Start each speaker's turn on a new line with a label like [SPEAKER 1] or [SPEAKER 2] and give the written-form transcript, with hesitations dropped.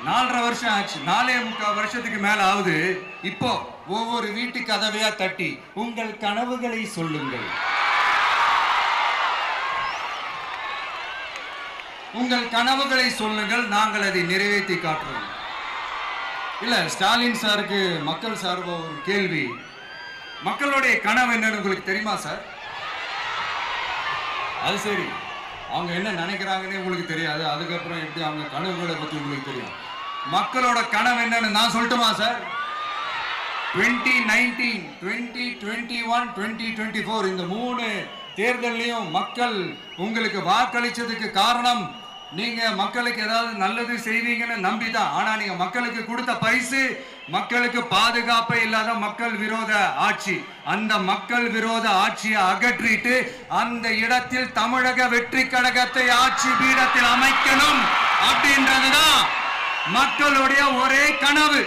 [SPEAKER 1] 4.5 வருஷம் ஆச்சு, 4.25 வருஷத்துக்கு மேல ஆகுது. இப்போ ஒவ்வொரு வீட்டு கதவையா தட்டி உங்கள் கனவுகளை சொல்லுங்கள், உங்கள் கனவுகளை சொல்லுங்கள், நாங்கள் அதை நிறைவேற்றி காட்டுறோம். இல்ல, ஸ்டாலின் சாருக்கு மக்கள் சார்பா ஒரு கேள்வி. மக்களுடைய கனவு என்னன்னு உங்களுக்கு தெரியுமா சார்? அது சரி, அவங்க என்ன நினைக்கிறாங்கன்னு உங்களுக்கு தெரியாது, அதுக்கப்புறம் எப்படி அவங்க கனவுகளை பத்தி உங்களுக்கு தெரியும்? மக்களோட கனவு என்னன்னு நான் சொல்லட்டுமா சார்? 2019, 2021, 2024 இந்த 3 தேர்தலையும் மக்கள் உங்களுக்கு வாக்களிச்சதுக்கு காரணம் நீங்க மக்களுக்கு ஏதாவது நல்லது செய்வீங்கன்னு நம்பிதான். ஆனா நீங்க மக்களுக்கு கொடுத்த பரிசு மக்களுக்கு பாதுகாப்பே இல்லாத மக்கள் விரோத ஆட்சி. அந்த மக்கள் விரோத ஆட்சியை அகற்றிட்டு அந்த இடத்தில் தமிழக வெற்றி கழகத்தை ஆட்சி பீடத்தில் அமைக்கணும் அப்படின்றதுதான் மக்களுடைய ஒரே கனவு.